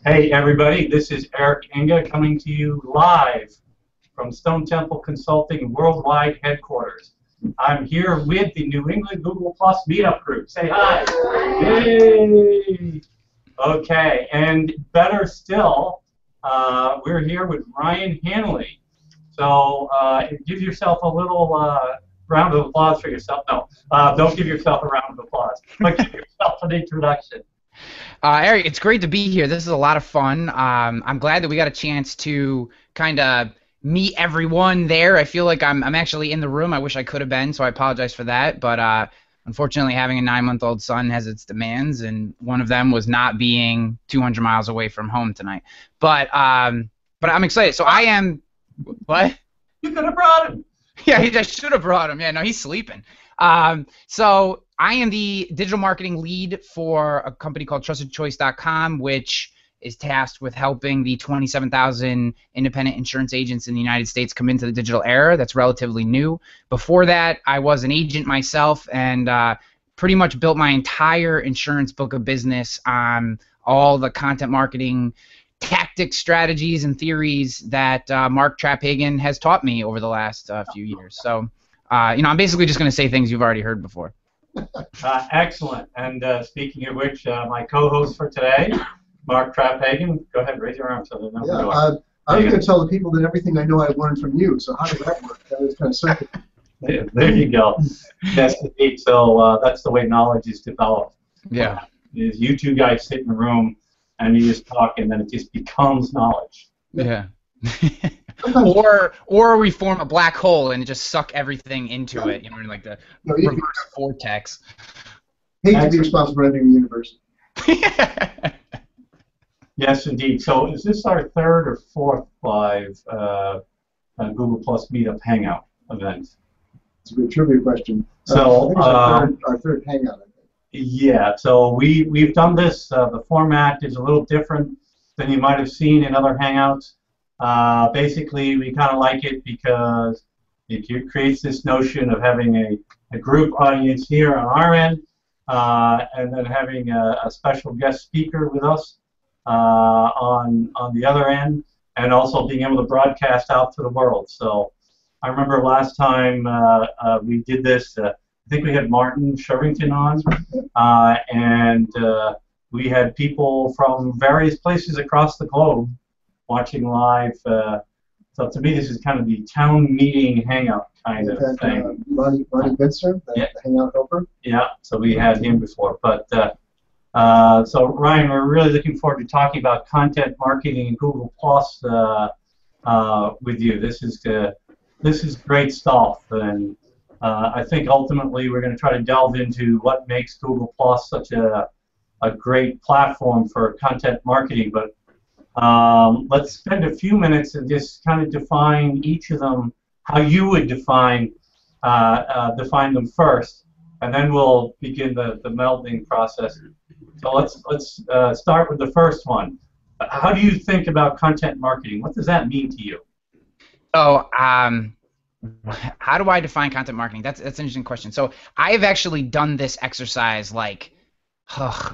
Hey everybody, this is Eric Enge coming to you live from Stone Temple Consulting Worldwide Headquarters. I'm here with the New England Google Plus Meetup group. Say hi. Yay! Okay, and better still, we're here with Ryan Hanley. So give yourself a little round of applause for yourself. No, don't give yourself a round of applause, but give yourself an introduction. Eric, it's great to be here. This is a lot of fun. I'm glad that we got a chance to kind of meet everyone there. I feel like I'm actually in the room. I wish I could have been, so I apologize for that. But unfortunately, having a 9-month-old son has its demands, and one of them was not being 200 miles away from home tonight. But I'm excited. So I am. What? You could have brought him. Yeah, I should have brought him. Yeah, no, he's sleeping. So I am the digital marketing lead for a company called TrustedChoice.com, which is tasked with helping the 27,000 independent insurance agents in the United States come into the digital era. That's relatively new. Before that, I was an agent myself and pretty much built my entire insurance book of business on all the content marketing tactics, strategies, and theories that Mark Traphagen has taught me over the last few years. So, I'm basically just going to say things you've already heard before. Excellent. And speaking of which, my co-host for today, Mark Traphagen, go ahead, raise your arm so they know who you are. I'm going to tell the people that everything I know I've learned from you. So how does that work? That is kind of simple. There you go. Yes, indeed. So that's the way knowledge is developed. Yeah. Is you two guys sit in the room and you just talk, and then it just becomes knowledge. Yeah. or we form a black hole and just suck everything into it, like the reverse vortex. Hate to be responsible for ending the universe. Yes, indeed. So is this our third or fourth live Google Plus Meetup Hangout event? It's a good trivia question. So I think it's our third hangout. I think. Yeah. So we've done this. The format is a little different than you might have seen in other hangouts. Basically, we kind of like it because it creates this notion of having a group audience here on our end, and then having a special guest speaker with us on the other end, and also being able to broadcast out to the world. So I remember last time we did this, I think we had Martin Shervington on, and we had people from various places across the globe watching live. So to me, this is kind of the town meeting hangout kind of thing. Ronnie Bitzer, the hangout helper. Yeah, so we had him before. But so Ryan, we're really looking forward to talking about content marketing and Google Plus with you. This is great stuff, and I think ultimately we're going to try to delve into what makes Google Plus such a great platform for content marketing. But let's spend a few minutes and just kind of define each of them, how you would define them first, and then we'll begin the melding process. So let's start with the first one. How do you think about content marketing? What does that mean to you? So, how do I define content marketing? That's an interesting question. So I've actually done this exercise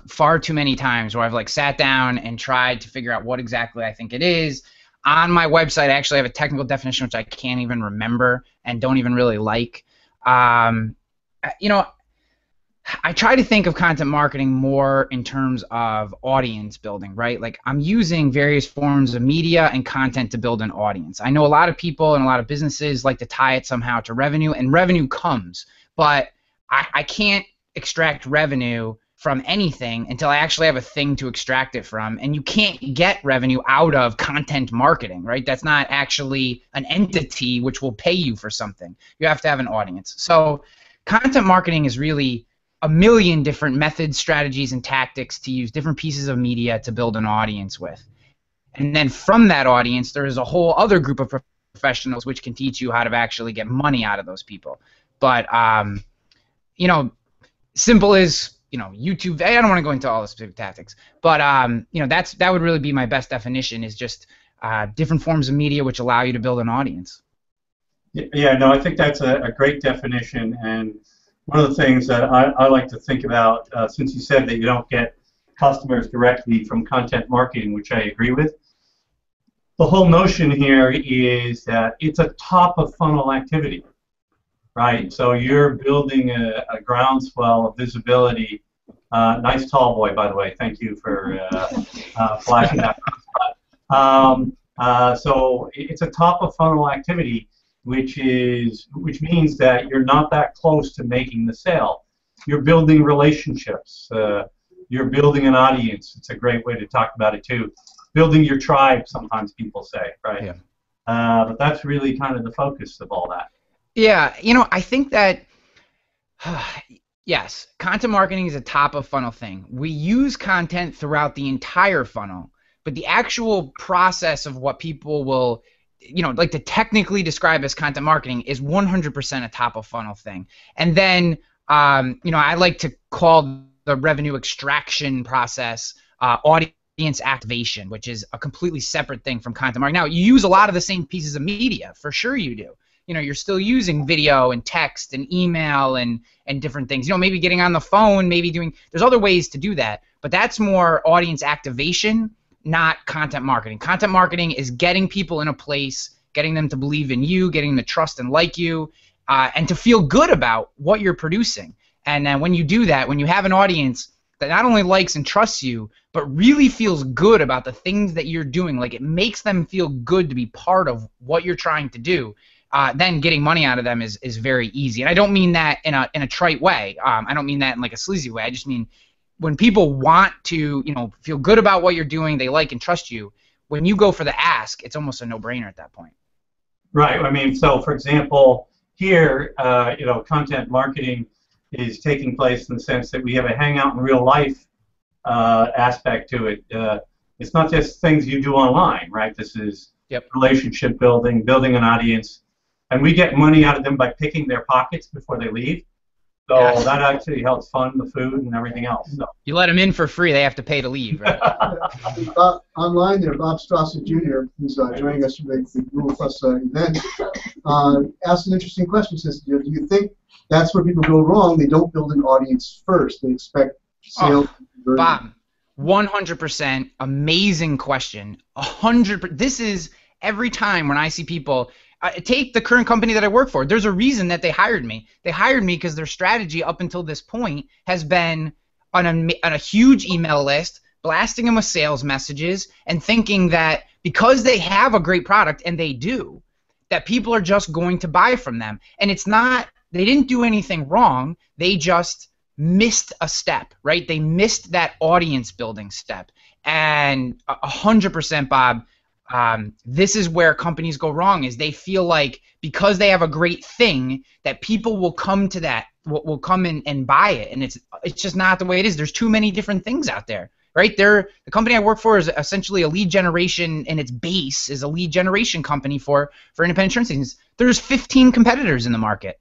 far too many times, where I've sat down and tried to figure out what exactly I think it is. On my website, I actually have a technical definition which I can't even remember and don't even really like. I try to think of content marketing more in terms of audience building, right? I'm using various forms of media and content to build an audience. I know a lot of people and a lot of businesses like to tie it somehow to revenue, and revenue comes, but I can't extract revenue from anything until I actually have a thing to extract it from, and you can't get revenue out of content marketing, right? That's not actually an entity which will pay you for something. You have to have an audience. So content marketing is really a million different methods, strategies, and tactics to use different pieces of media to build an audience with. And then from that audience, there is a whole other group of professionals which can teach you how to actually get money out of those people. But, simple as, YouTube, I don't want to go into all the specific tactics, but, that would really be my best definition, is just different forms of media which allow you to build an audience. Yeah, no, I think that's a great definition, and one of the things that I like to think about, since you said that you don't get customers directly from content marketing, which I agree with. The whole notion here is that it's a top of funnel activity, right? So you're building a groundswell of visibility. Nice tall boy, by the way. Thank you for flashing that. So it's a top of funnel activity, which means that you're not that close to making the sale. You're building relationships. You're building an audience. It's a great way to talk about it too. Building your tribe, sometimes people say, right? Yeah. But that's really kind of the focus of all that. Yeah, I think that, yes, content marketing is a top of funnel thing. We use content throughout the entire funnel, but the actual process of what people will, like to technically describe as content marketing is 100% a top of funnel thing. And then, I like to call the revenue extraction process audience activation, which is a completely separate thing from content marketing. Now, you use a lot of the same pieces of media, for sure you do. You're still using video and text and email and different things. Maybe getting on the phone, maybe there's other ways to do that, but that's more audience activation, not content marketing. Content marketing is getting people in a place, getting them to believe in you, getting them to trust and like you, and to feel good about what you're producing. And then when you do that, when you have an audience that not only likes and trusts you, but really feels good about the things that you're doing, like it makes them feel good to be part of what you're trying to do, then getting money out of them is very easy. And I don't mean that in a trite way. I don't mean that in like a sleazy way. I just mean when people want to, feel good about what you're doing, they like and trust you, when you go for the ask, it's almost a no-brainer at that point. Right. I mean, so for example, here, content marketing is taking place in the sense that we have a hangout in real life aspect to it. It's not just things you do online, right? This is relationship building, building an audience, and we get money out of them by picking their pockets before they leave. So that actually helps fund the food and everything else. So. You let them in for free; they have to pay to leave, right? Online there, Bob Strawson Jr., who's joining us from the Google Plus event, asked an interesting question. He says, do you think that's where people go wrong? They don't build an audience first. They expect sales. Bob, 100% amazing question. 100%. This is every time when I see people. Take the current company that I work for. There's a reason that they hired me. They hired me because their strategy up until this point has been on a huge email list, blasting them with sales messages, and thinking that because they have a great product, and they do, that people are just going to buy from them. And it's not, they didn't do anything wrong. They just missed a step, right? They missed that audience building step. And 100%, Bob, this is where companies go wrong, is they feel like because they have a great thing that people will come to that, will come in and buy it, and it's just not the way it is. There's too many different things out there, right? The company I work for is essentially a lead generation, and its base is a lead generation company for independent insurance agents. There's 15 competitors in the market.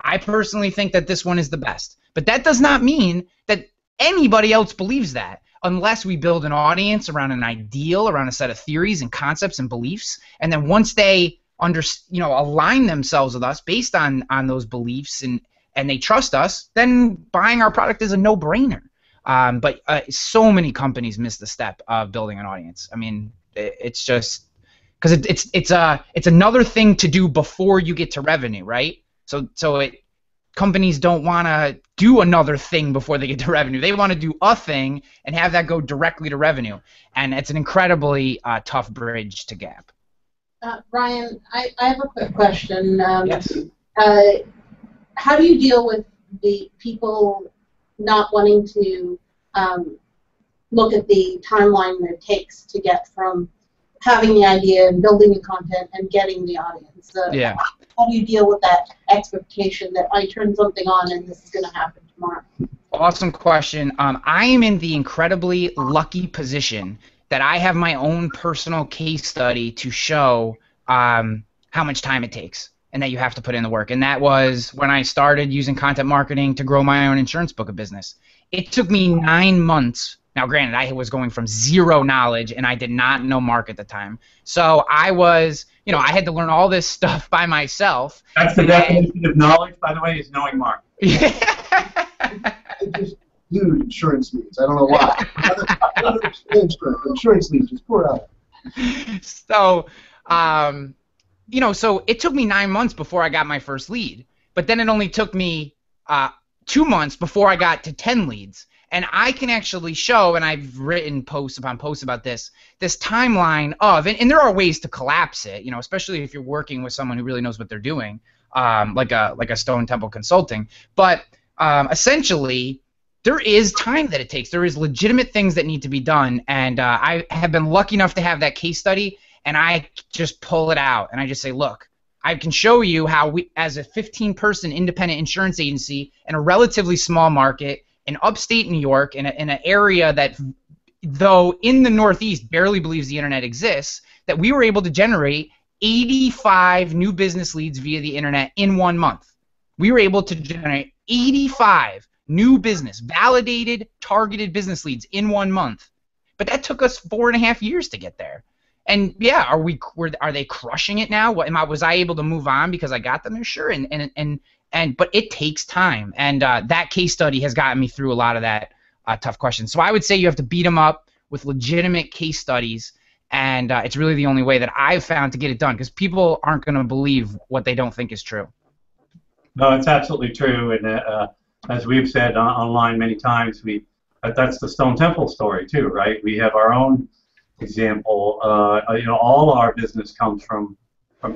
I personally think that this one is the best, but that does not mean that anybody else believes that. Unless we build an audience around an ideal, around a set of theories and concepts and beliefs, and then once they align themselves with us based on those beliefs and they trust us, then buying our product is a no-brainer. But so many companies miss the step of building an audience. I mean, it's just because it's another thing to do before you get to revenue, right? Companies don't want to do another thing before they get to revenue. They want to do a thing and have that go directly to revenue. And it's an incredibly tough bridge to gap. Ryan, I have a quick question. Yes. How do you deal with the people not wanting to look at the timeline that it takes to get from having the idea and building the content and getting the audience? Yeah. How do you deal with that expectation that I turn something on and this is going to happen tomorrow? Awesome question. I am in the incredibly lucky position that I have my own personal case study to show how much time it takes and that you have to put in the work. And that was when I started using content marketing to grow my own insurance book of business. It took me 9 months. Now, granted, I was going from zero knowledge, and I did not know Mark at the time. So I was, I had to learn all this stuff by myself. That's the definition of knowledge, by the way, is knowing Mark. I huge insurance leads. I don't know why. Another exchange group, insurance leads just pour out. So, you know, so it took me 9 months before I got my first lead, but then it only took me 2 months before I got to 10 leads. And I can actually show, and I've written posts upon posts about this timeline of, and there are ways to collapse it, you know, especially if you're working with someone who really knows what they're doing, like a Stone Temple Consulting. But essentially, there is time that it takes. There is legitimate things that need to be done, and I have been lucky enough to have that case study, and I just pull it out, and I just say, look, I can show you how we, as a 15-person independent insurance agency in a relatively small market in upstate New York, in an area that, though in the Northeast barely believes the internet exists, that we were able to generate 85 new business leads via the internet in 1 month. We were able to generate 85 new business, validated, targeted business leads in 1 month. But that took us 4.5 years to get there. And yeah, are they crushing it now? Was I able to move on because I got them there? Sure. But it takes time, and that case study has gotten me through a lot of that tough questions. So I would say you have to beat them up with legitimate case studies, and it's really the only way that I've found to get it done, because people aren't going to believe what they don't think is true. No, it's absolutely true, and as we've said online many times, that's the Stone Temple story too, right? We have our own example. You know, all our business comes from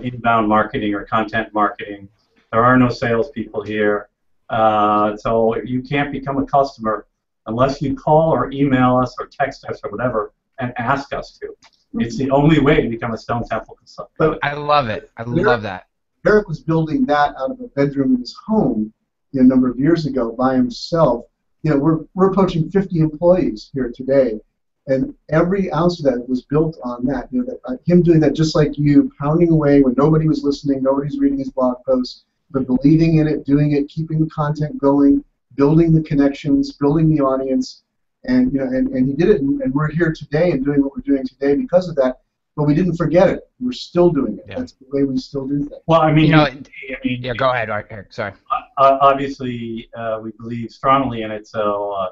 inbound marketing or content marketing. There are no salespeople here, so you can't become a customer unless you call or email us or text us or whatever and ask us to. It's the only way to become a Stone Temple consultant. I love it. I love that. Eric was building that out of a bedroom in his home a number of years ago by himself. You know, we're approaching 50 employees here today, and every ounce of that was built on that. You know, him doing that just like you, pounding away when nobody was listening, nobody's reading his blog posts, but believing in it, doing it, keeping the content going, building the connections, building the audience, and you know, and he did it, and we're here today and doing what we're doing today because of that. But we didn't forget it. We're still doing it. Yeah. That's the way we still do things. Well, I mean, yeah, go ahead, Eric. Sorry. Obviously, we believe strongly in it, so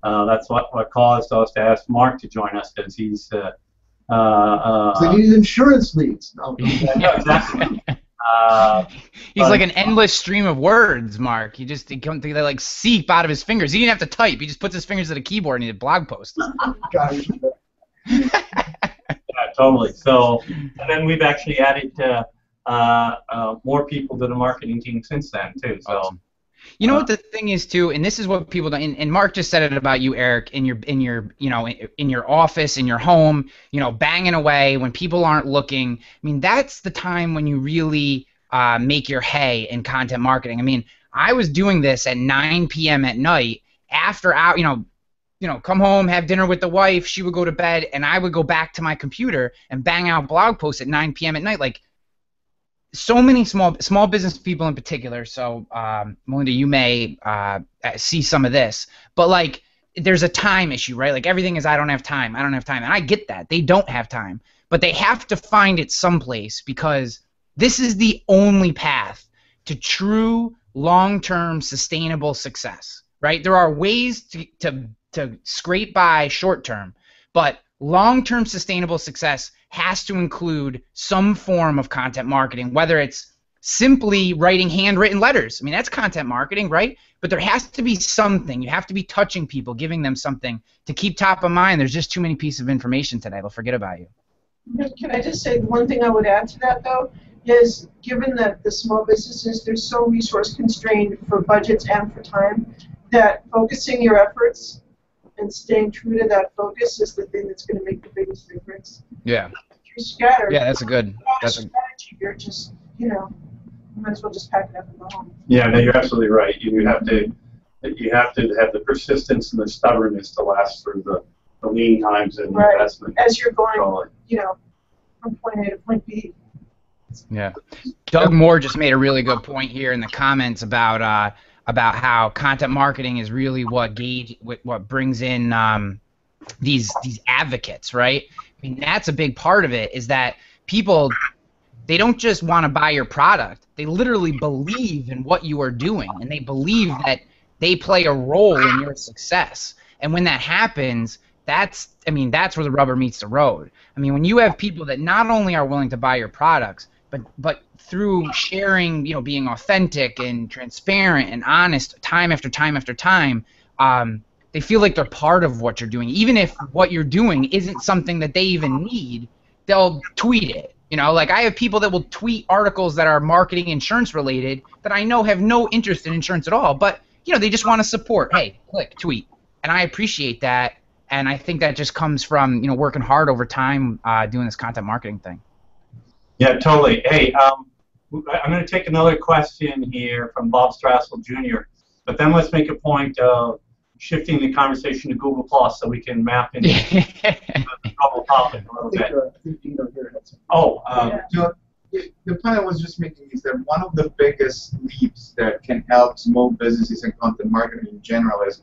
that's what caused us to ask Mark to join us, because he's. So they needed insurance leads. No. Yeah, exactly. He's like an endless stream of words, Mark. They like seep out of his fingers. He didn't have to type. He just puts his fingers at a keyboard and he did blog posts. Yeah, totally. So, and then we've actually added more people to the marketing team since then too. So, awesome. You know what the thing is too, and this is what people don't. And Mark just said it about you, Eric, in your office, in your home, you know, banging away when people aren't looking. I mean, that's the time when you really make your hay in content marketing. I mean, I was doing this at 9 p.m. at night after out, come home, have dinner with the wife. She would go to bed, and I would go back to my computer and bang out blog posts at 9 p.m. at night. Like, so many small business people in particular. So, Melinda, you may see some of this, but like, there's a time issue, right? Like, everything is I don't have time, and I get that they don't have time, but they have to find it someplace, because this is the only path to true long-term sustainable success, right? There are ways to scrape by short-term, but long-term sustainable success has to include some form of content marketing, whether it's simply writing handwritten letters. I mean, that's content marketing, right? But there has to be something. You have to be touching people, giving them something to keep top of mind. There's just too many pieces of information today. They'll forget about you. Can I just say one thing I would add to that, though, is given that the small businesses, they're so resource constrained for budgets and for time, that focusing your efforts and staying true to that focus is the thing that's going to make the biggest difference. Yeah. If you're scattered, yeah, that's a good. strategy. You're just, you might as well just pack it up and go home. Yeah, no, you're absolutely right. You have to have the persistence and the stubbornness to last through the lean times and right. investment. As you're going, from point A to point B. Yeah. Doug Moore just made a really good point here in the comments about how content marketing is really what brings in these advocates, right? I mean, that's a big part of it, is that people, they don't just want to buy your product. They literally believe in what you are doing, and they believe that they play a role in your success. And when that happens, that's where the rubber meets the road. I mean, when you have people that not only are willing to buy your products, but through sharing, being authentic and transparent and honest time after time after time, they feel like they're part of what you're doing. Even if what you're doing isn't something that they even need, they'll tweet it. Like I have people that will tweet articles that are marketing insurance related that I know have no interest in insurance at all, but they just want to support. Hey, click, tweet. And I appreciate that, and I think that just comes from working hard over time doing this content marketing thing. Yeah, totally. Hey, I'm going to take another question here from Bob Strassel Jr., but then let's make a point of shifting the conversation to Google Plus so we can map into the trouble topic a little bit. I think Dino here had something. Oh, the point I was just making is that one of the biggest leaps that can help small businesses and content marketing in general is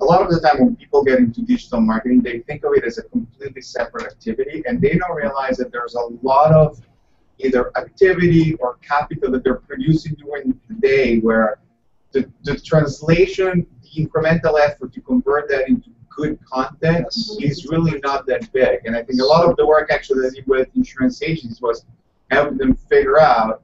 a lot of the time when people get into digital marketing, they think of it as a completely separate activity, and they don't realize that there's a lot of either activity or capital that they're producing during the day where the translation, the incremental effort to convert that into good content is really not that big. And I think a lot of the work actually that I did with insurance agents was helping them figure out,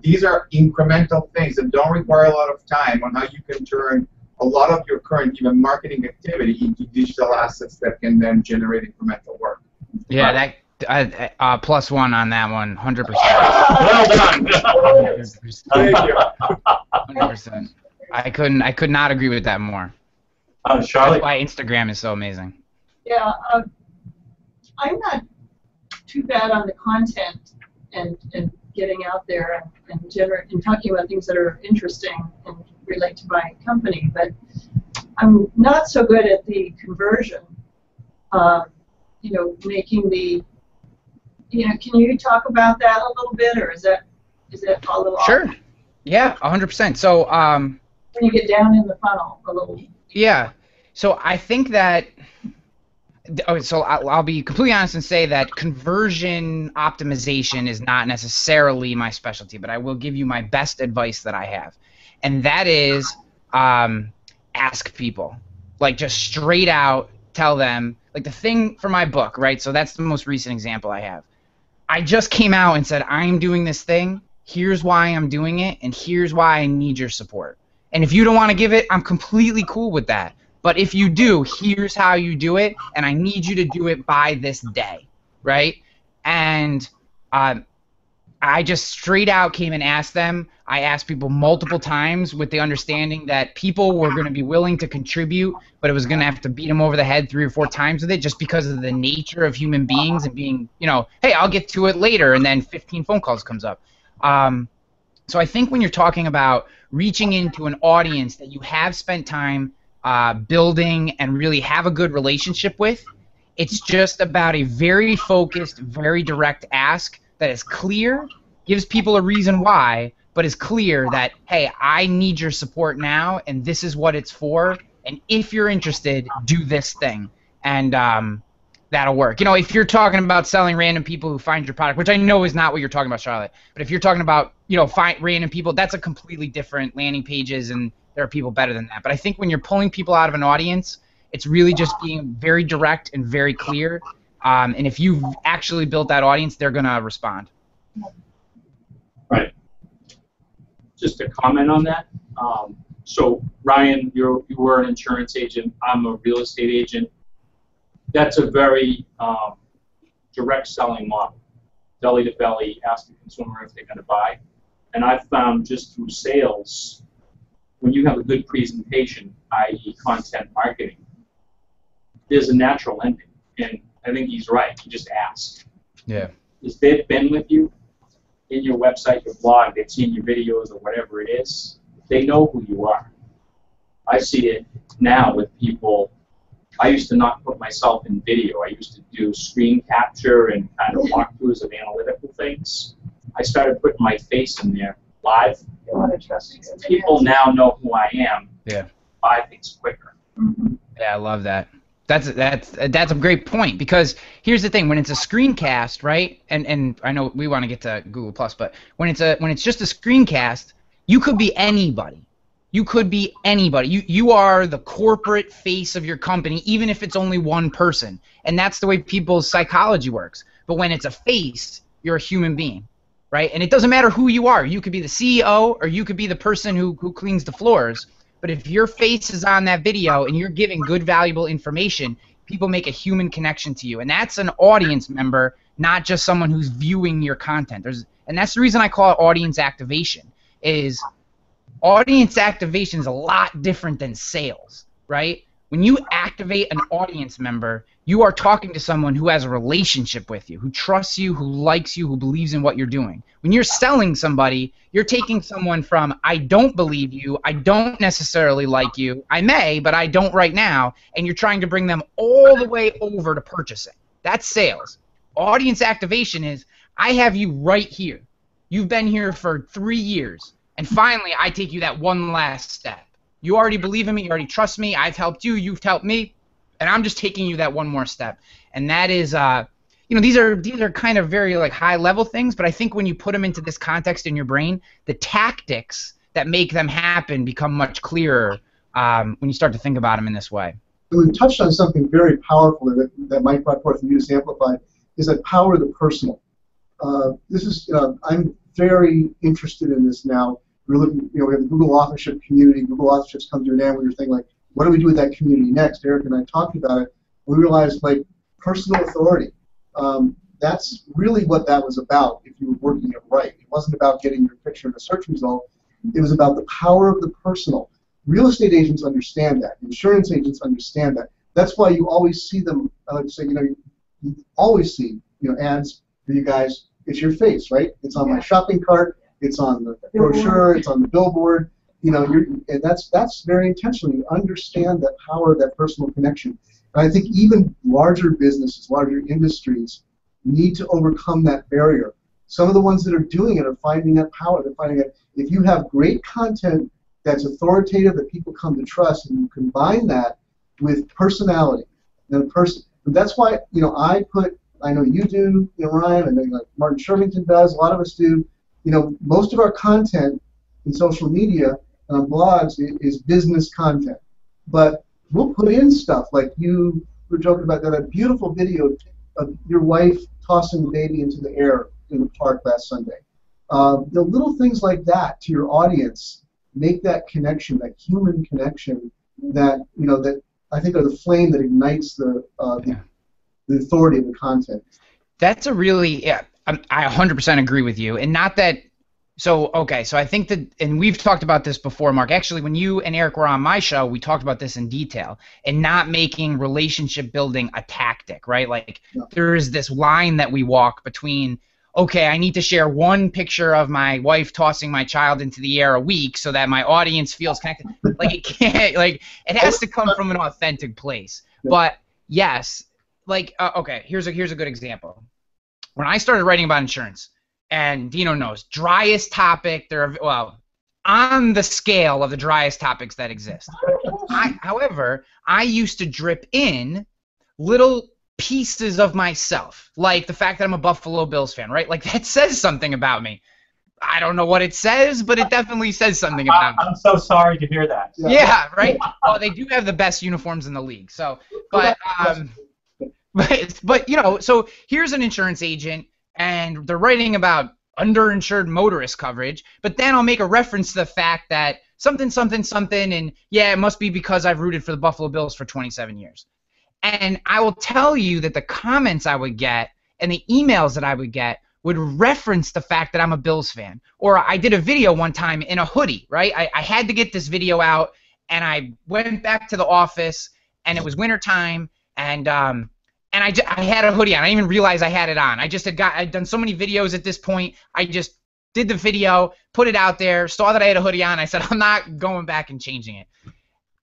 these are incremental things that don't require a lot of time on how you can turn a lot of your current even marketing activity into digital assets that can then generate incremental work. Yeah, that +1 on that one, 100%. well done. 100%. Thank you. 100%. I could not agree with that more. Charlotte? That's why Instagram is so amazing. Yeah, I'm not too bad on the content and getting out there and talking about things that are interesting and relate to my company, but I'm not so good at the conversion. Making the, can you talk about that a little bit, or is that a little Sure. off? Yeah, 100%. So When you get down in the funnel a little. yeah. So I think that. So I'll be completely honest and say that conversion optimization is not necessarily my specialty, but I will give you my best advice that I have, and that is ask people, like just straight out tell them, like the thing for my book, right? So that's the most recent example I have. I just came out and said, I'm doing this thing. Here's why I'm doing it, and here's why I need your support. And if you don't want to give it, I'm completely cool with that. But if you do, here's how you do it, and I need you to do it by this day, right? And I just straight out came and asked them. I asked people multiple times with the understanding that people were going to be willing to contribute, but it was going to have to beat them over the head 3 or 4 times with it just because of the nature of human beings and being, hey, I'll get to it later, and then 15 phone calls comes up. So I think when you're talking about reaching into an audience that you have spent time building and really have a good relationship with, it's just about a very focused, very direct ask that is clear, gives people a reason why, but is clear that, hey, I need your support now, and this is what it's for, and if you're interested, do this thing, and that'll work. If you're talking about selling random people who find your product, which I know is not what you're talking about, Charlotte, but if you're talking about, find random people, that's a completely different landing pages, and there are people better than that. But I think when you're pulling people out of an audience, it's really just being very direct and very clear. And if you've actually built that audience, they're going to respond. Right. Just a comment on that. So, Ryan, you were an insurance agent. I'm a real estate agent. That's a very direct selling model. Belly to belly, ask the consumer if they're going to buy. And I've found just through sales, when you have a good presentation, i.e. content marketing, there's a natural ending. And I think he's right. You just ask. Yeah. If they've been with you in your website, your blog, they've seen your videos or whatever it is, they know who you are. I see it now with people. I used to not put myself in video. I used to do screen capture and kind of walkthroughs of analytical things. I started putting my face in there live. They want to trust you. People now know who I am. Yeah. Buy things quicker. Mm-hmm. Yeah, I love that. That's a great point, because here's the thing: when it's a screencast, right? And I know we want to get to Google Plus, but when it's just a screencast, you could be anybody. You could be anybody. You are the corporate face of your company, even if it's only one person. And that's the way people's psychology works. But when it's a face, you're a human being, right? And it doesn't matter who you are. You could be the CEO or you could be the person who cleans the floors. But if your face is on that video and you're giving good, valuable information, people make a human connection to you. And that's an audience member, not just someone who's viewing your content. And that's the reason I call it audience activation, is audience activation is a lot different than sales, right? When you activate an audience member, you are talking to someone who has a relationship with you, who trusts you, who likes you, who believes in what you're doing. When you're selling somebody, you're taking someone from, I don't believe you, I don't necessarily like you, I may, but I don't right now, and you're trying to bring them all the way over to purchasing. That's sales. Audience activation is, I have you right here. You've been here for 3 years. And finally, I take you that one last step. You already believe in me. You already trust me. I've helped you. You've helped me. And I'm just taking you that one more step. And that is, these are kind of very like high-level things, but I think when you put them into this context in your brain, the tactics that make them happen become much clearer when you start to think about them in this way. We've touched on something very powerful that Mike brought forth and you just amplified, is that power of the personal. I'm very interested in this now. We're looking, we have the Google authorship community. Google authorships come to an end where you're thinking, like, what do we do with that community next? Eric and I talked about it. We realized, like, personal authority. That's really what that was about if you were working it right. It wasn't about getting your picture in a search result. It was about the power of the personal. Real estate agents understand that. Insurance agents understand that. That's why you always see them, you always see, ads for you guys. It's your face, right? It's on my shopping cart. It's on the brochure. It's on the billboard. And that's very intentional. You understand that power of that personal connection. And I think even larger businesses, larger industries, need to overcome that barrier. Some of the ones that are doing it are finding that power. They're finding that if you have great content that's authoritative, that people come to trust, and you combine that with personality, and that's why I know you do, Ryan, I know like Martin Shervington does, a lot of us do. Most of our content in social media and on blogs is business content. But we'll put in stuff like you were joking about that beautiful video of your wife tossing the baby into the air in the park last Sunday. The little things like that to your audience make that connection, that human connection, that that I think are the flame that ignites the authority of the content. That's a really, I 100% agree with you, and not that. So I think that, and we've talked about this before, Mark. Actually, when you and Eric were on my show, we talked about this in detail, and not making relationship building a tactic, right? Like there is this line that we walk between, okay, I need to share one picture of my wife tossing my child into the air a week so that my audience feels connected. Like it can't, like it has to come from an authentic place. But yes, like okay, here's a good example. When I started writing about insurance, and Dino knows, driest topic, on the scale of the driest topics that exist. However, I used to drip in little pieces of myself, like the fact that I'm a Buffalo Bills fan, right? Like that says something about me. I don't know what it says, but it definitely says something about me. I'm so sorry to hear that. Yeah, right? Well, they do have the best uniforms in the league. So, but so here's an insurance agent, and they're writing about underinsured motorist coverage, but then I'll make a reference to the fact that something, and yeah, it must be because I've rooted for the Buffalo Bills for 27 years. And I will tell you that the comments I would get and the emails that I would get would reference the fact that I'm a Bills fan. Or I did a video one time in a hoodie, right? I had to get this video out, and I went back to the office, and it was wintertime, and I had a hoodie on. I didn't even realize I had it on. I'd done so many videos at this point. I just did the video, put it out there, saw that I had a hoodie on. I said, I'm not going back and changing it.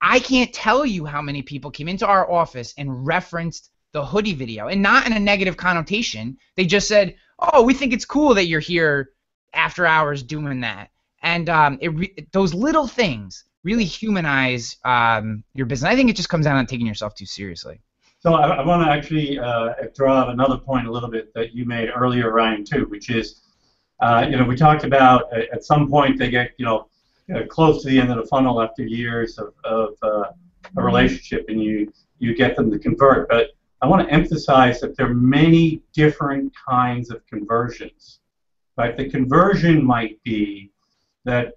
I can't tell you how many people came into our office and referenced the hoodie video, and not in a negative connotation. They just said, oh, we think it's cool that you're here after hours doing that. And those little things really humanize your business. I think it just comes down to taking yourself too seriously. So I want to actually draw out another point a little bit that you made earlier, Ryan, too, which is, we talked about at some point they get, close to the end of the funnel after years of a relationship, and you get them to convert. But I want to emphasize that there are many different kinds of conversions. Right? The conversion might be that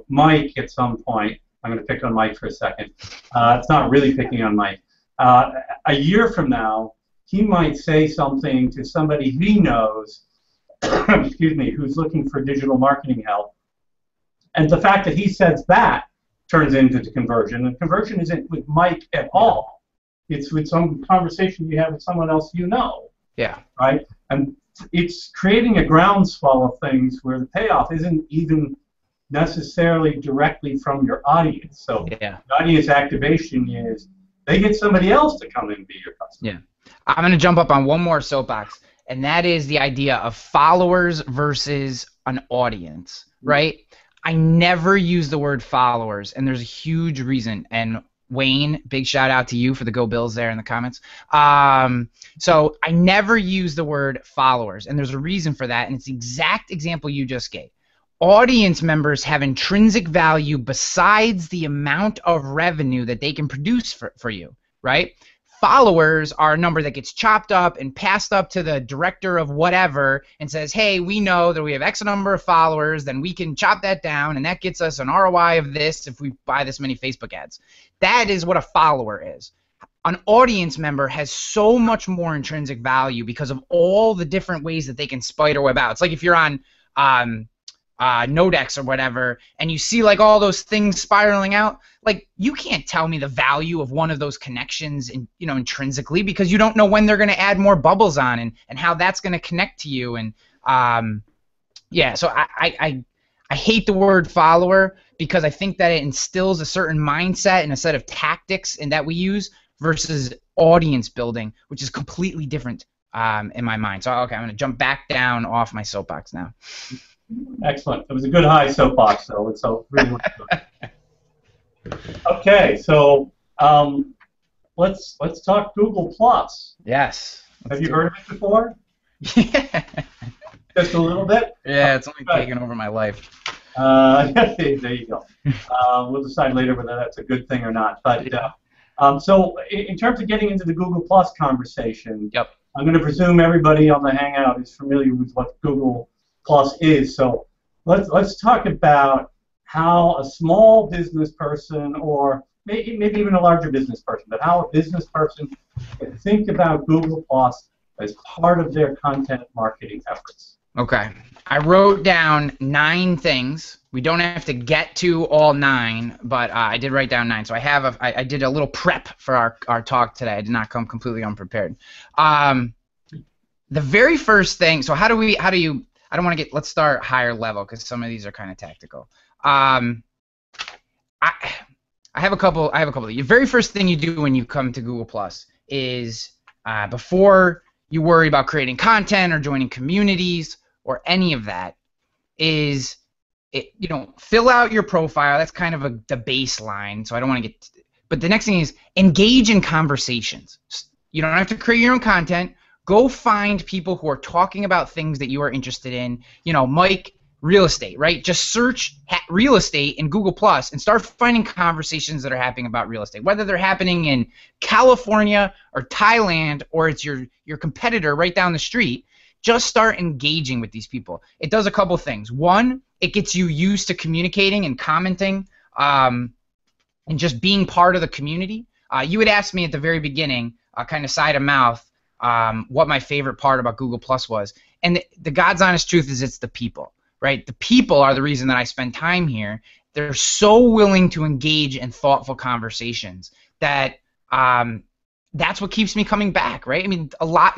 Mike at some point. I'm going to pick on Mike for a second. It's not really picking on Mike. A year from now, he might say something to somebody he knows, excuse me, who's looking for digital marketing help. And the fact that he says that turns into the conversion. And conversion isn't with Mike at all. It's with some conversation you have with someone else you know. Yeah. Right? And it's creating a groundswell of things where the payoff isn't even necessarily directly from your audience. So yeah. Audience activation is they get somebody else to come and be your customer. Yeah. I'm going to jump up on one more soapbox, and that is the idea of followers versus an audience, right? I never use the word followers, and there's a huge reason. And Wayne, big shout out to you for the Go Bills there in the comments. So I never use the word followers, and there's a reason for that, and it's the exact example you just gave. Audience members have intrinsic value besides the amount of revenue that they can produce for you, right? Followers are a number that gets chopped up and passed up to the director of whatever and says, hey, we know that we have X number of followers, then we can chop that down, and that gets us an ROI of this if we buy this many Facebook ads. That is what a follower is. An audience member has so much more intrinsic value because of all the different ways that they can spider web out. It's like if you're on Nodex or whatever, and you see like all those things spiraling out, like you can't tell me the value of one of those connections intrinsically, because you don't know when they're going to add more bubbles on and how that's going to connect to you. And yeah, so I hate the word follower because I think that it instills a certain mindset and a set of tactics and that we use versus audience building, which is completely different in my mind. So okay, I'm going to jump back down off my soapbox now. Excellent. It was a good high soapbox, though. It's really good. Okay, so let's talk Google Plus. Yes. Have you heard of it before? Yeah. Just a little bit. Yeah, it's only taken over my life. There you go. We'll decide later whether that's a good thing or not. But so in terms of getting into the Google Plus conversation, yep. I'm going to presume everybody on the Hangout is familiar with what Google Plus is. So let's talk about how a small business person, or maybe even a larger business person, but how a business person can think about Google Plus as part of their content marketing efforts. Okay. I wrote down 9 things. We don't have to get to all 9, but I did write down 9. So I did a little prep for our talk today. I did not come completely unprepared. The very first thing. So how do you? I don't want to get. Let's start higher level because some of these are kind of tactical. I have a couple. The very first thing you do when you come to Google Plus is before you worry about creating content or joining communities or any of that, is fill out your profile. That's kind of the baseline. So I don't want to get. But the next thing is engage in conversations. You don't have to create your own content. Go find people who are talking about things that you are interested in. Mike, real estate, right? Just search real estate in Google Plus and start finding conversations that are happening about real estate, whether they're happening in California or Thailand or it's your competitor right down the street. Just start engaging with these people. It does a couple things. One, it gets you used to communicating and commenting and just being part of the community. You had asked me at the very beginning, kind of side of mouth, what my favorite part about Google Plus was. And the God's honest truth is it's the people, right? The people are the reason that I spend time here. They're so willing to engage in thoughtful conversations that that's what keeps me coming back, right? I mean,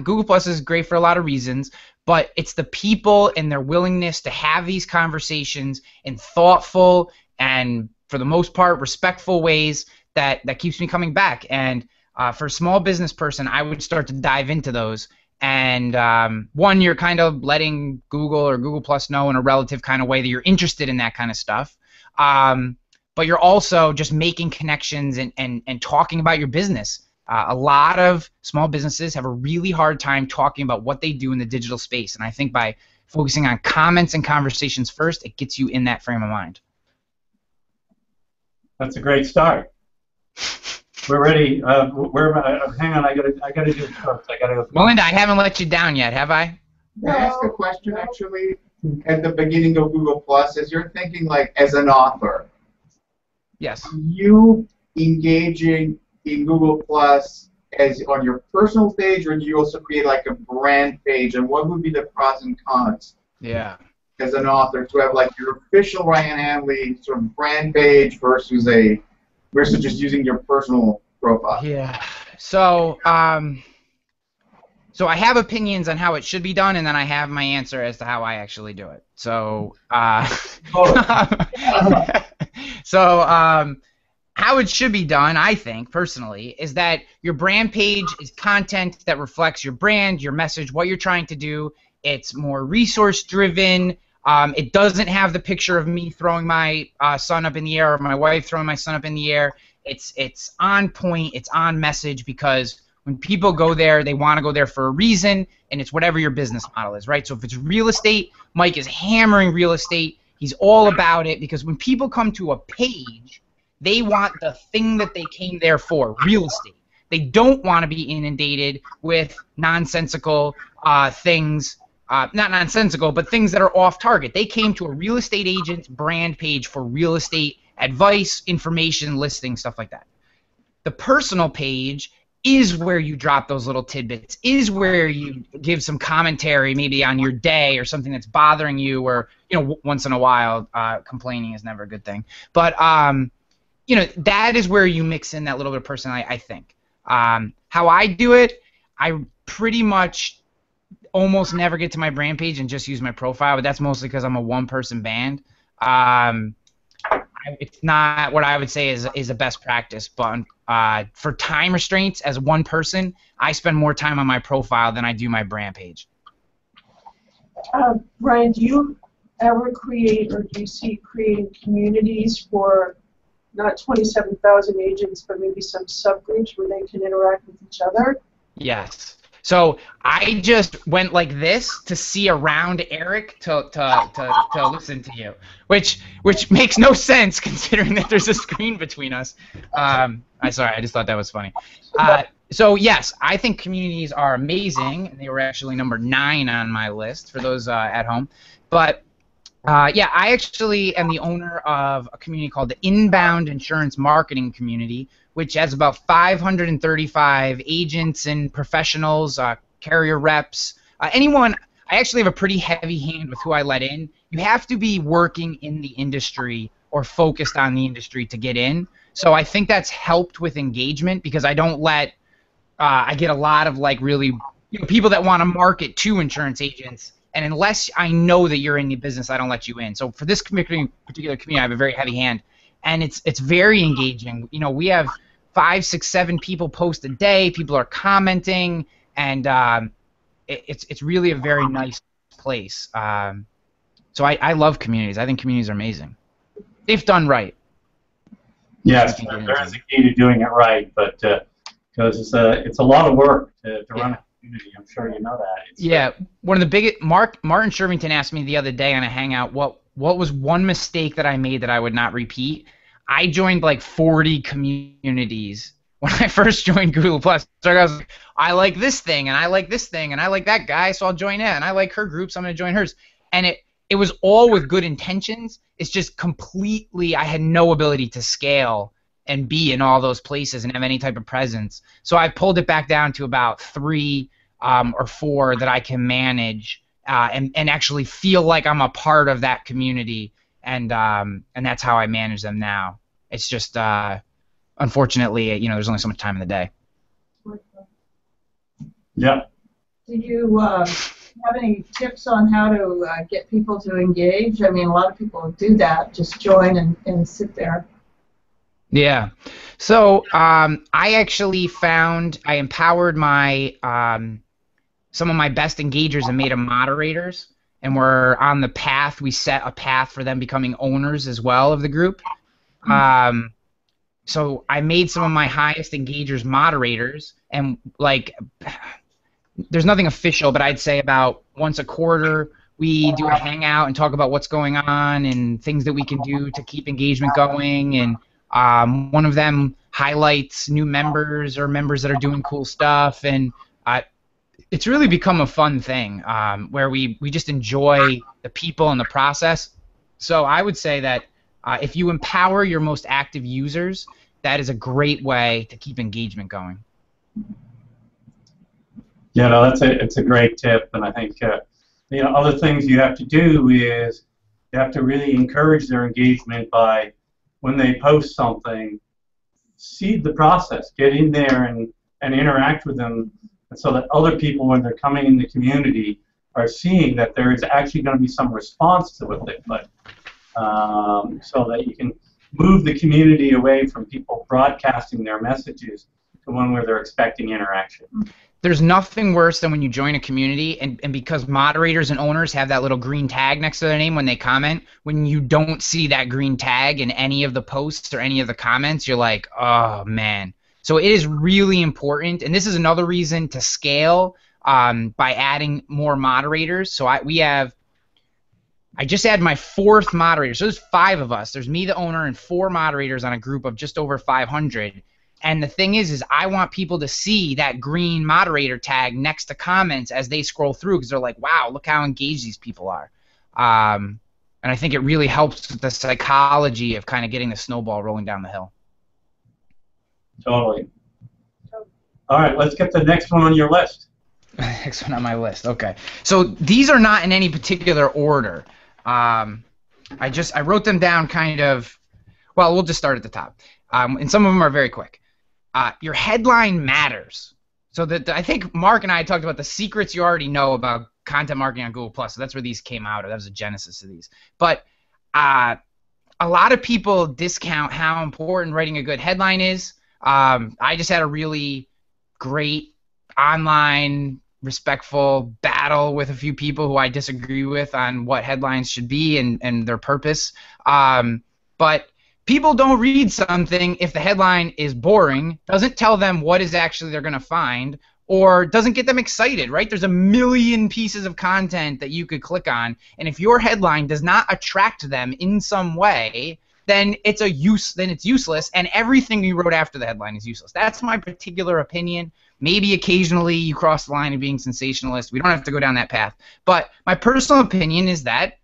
Google Plus is great for a lot of reasons, but it's the people and their willingness to have these conversations in thoughtful and, for the most part, respectful ways that keeps me coming back. And for a small business person, I would start to dive into those. And one, you're kind of letting Google or Google Plus know in a relative kind of way that you're interested in that kind of stuff. But you're also just making connections and talking about your business. A lot of small businesses have a really hard time talking about what they do in the digital space. And I think by focusing on comments and conversations first, it gets you in that frame of mind. That's a great start. We're ready. Hang on, I gotta do this first. I gotta go. Melinda, I haven't let you down yet, have I? Can I ask a question actually at the beginning of Google Plus? As you're thinking like as an author, Yes. you engaging in Google Plus as on your personal page, or do you also create like a brand page? And what would be the pros and cons? Yeah. As an author to have like your official Ryan Hanley sort of brand page versus just using your personal profile? Yeah. So, so I have opinions on how it should be done, and then I have my answer as to how I actually do it. So, how it should be done, I think, personally, is that your brand page is content that reflects your brand, your message, what you're trying to do. It's more resource-driven. It doesn't have the picture of me throwing my son up in the air or my wife throwing my son up in the air. It's on point. It's on message, because when people go there, they want to go there for a reason, and it's whatever your business model is, right? So if it's real estate, Mike is hammering real estate. He's all about it, because when people come to a page, they want the thing that they came there for, real estate. They don't want to be inundated with nonsensical things. Not nonsensical, but things that are off target. They came to a real estate agent's brand page for real estate advice, information, listing, stuff like that. The personal page is where you drop those little tidbits, is where you give some commentary maybe on your day or something that's bothering you, or, you know, once in a while, complaining is never a good thing. But, you know, that is where you mix in that little bit of personality, I think. How I do it, I pretty much almost never get to my brand page and just use my profile, but that's mostly because I'm a one-person band. It's not what I would say is a best practice, but for time restraints as one person, I spend more time on my profile than I do my brand page. Ryan, do you ever create, or do you see creating communities for not 27,000 agents, but maybe some subgroups where they can interact with each other? Yes. So I just went like this to see around Eric to listen to you, which makes no sense considering that there's a screen between us. Sorry, I just thought that was funny. So yes, I think communities are amazing, and they were actually number 9 on my list for those at home. But yeah, I actually am the owner of a community called the Inbound Insurance Marketing Community, which has about 535 agents and professionals, carrier reps, anyone. I actually have a pretty heavy hand with who I let in. You have to be working in the industry or focused on the industry to get in. So I think that's helped with engagement, because I don't let I get a lot of like really, you know, people that want to market to insurance agents, and unless I know that you're in the business, I don't let you in. So for this particular community, I have a very heavy hand, and it's very engaging. You know, we have 5, 6, 7 people post a day. People are commenting, and it's really a very nice place. So I love communities. I think communities are amazing if done right. Yes, there is a key to doing it right, but because it's a lot of work to run a community. I'm sure you know that. Yeah, one of the biggest. Martin Shervington asked me the other day on a hangout what was one mistake that I made that I would not repeat. I joined like 40 communities when I first joined Google Plus. So I was like, I like this thing, and I like this thing, and I like that guy, so I'll join that, and I like her group, so I'm going to join hers. And it was all with good intentions. It's just completely, I had no ability to scale and be in all those places and have any type of presence. So I pulled it back down to about 3 or 4 that I can manage and actually feel like I'm a part of that community. And that's how I manage them now. It's just, unfortunately, you know, there's only so much time in the day. Yeah. Do you have any tips on how to get people to engage? I mean, a lot of people do that, just join and sit there. Yeah. So I actually found I empowered my some of my best engagers and made them moderators. And we're on the path. We set a path for them becoming owners as well of the group. So I made some of my highest engagers moderators, and like, there's nothing official, but I'd say about once a quarter we do a hangout and talk about what's going on and things that we can do to keep engagement going. And One of them highlights new members or members that are doing cool stuff, and it's really become a fun thing where we just enjoy the people and the process. So I would say that if you empower your most active users, that is a great way to keep engagement going. Yeah, no, it's a great tip, and I think other things you have to do is you have to really encourage their engagement by when they post something, seed the process, get in there and interact with them, so that other people, when they're coming in the community, are seeing that there is actually going to be some response to what they put, so that you can move the community away from people broadcasting their messages to one where they're expecting interaction. There's nothing worse than when you join a community and because moderators and owners have that little green tag next to their name when they comment, when you don't see that green tag in any of the posts or any of the comments, you're like, oh, man. So it is really important, and this is another reason to scale by adding more moderators. So I just added my 4th moderator. So there's 5 of us. There's me, the owner, and 4 moderators on a group of just over 500. And the thing is I want people to see that green moderator tag next to comments as they scroll through, because they're like, wow, look how engaged these people are. And I think it really helps with the psychology of kind of getting the snowball rolling down the hill. Totally. All right, let's get the next one on your list. Next one on my list. Okay. So these are not in any particular order. I wrote them down kind of. Well, we'll just start at the top. And some of them are very quick. Your headline matters. So I think Mark and I talked about the secrets you already know about content marketing on Google+. So that's where these came out of. That was the genesis of these. But a lot of people discount how important writing a good headline is. I just had a really great online respectful battle with a few people who I disagree with on what headlines should be and their purpose. But people don't read something if the headline is boring, doesn't tell them what is actually they're going to find, or doesn't get them excited, right? There's a million pieces of content that you could click on, and if your headline does not attract them in some way, then it's useless, and everything you wrote after the headline is useless. That's my particular opinion. Maybe occasionally you cross the line of being sensationalist. We don't have to go down that path. But my personal opinion is that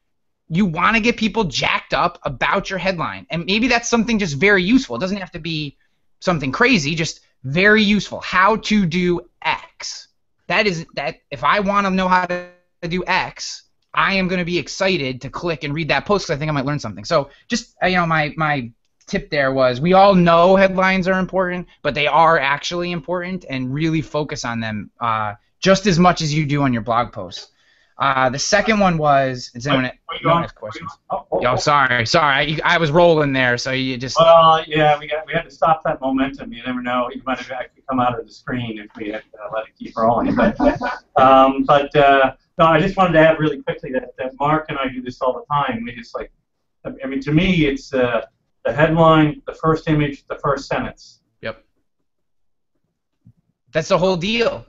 you want to get people jacked up about your headline. And maybe that's something just very useful. It doesn't have to be something crazy, just very useful. How to do X. That if I want to know how to do X, I am going to be excited to click and read that post because I think I might learn something. So just, my tip there was we all know headlines are important, but they are actually important, and really focus on them just as much as you do on your blog posts. The second one was, does anyone have questions? Sorry, I was rolling there, so you just. Well, yeah, we had to stop that momentum. You never know; you might have actually come out of the screen if we had let it keep rolling. But, no, I just wanted to add really quickly that Mark and I do this all the time. We just to me, it's the headline, the first image, the first sentence. Yep. That's the whole deal.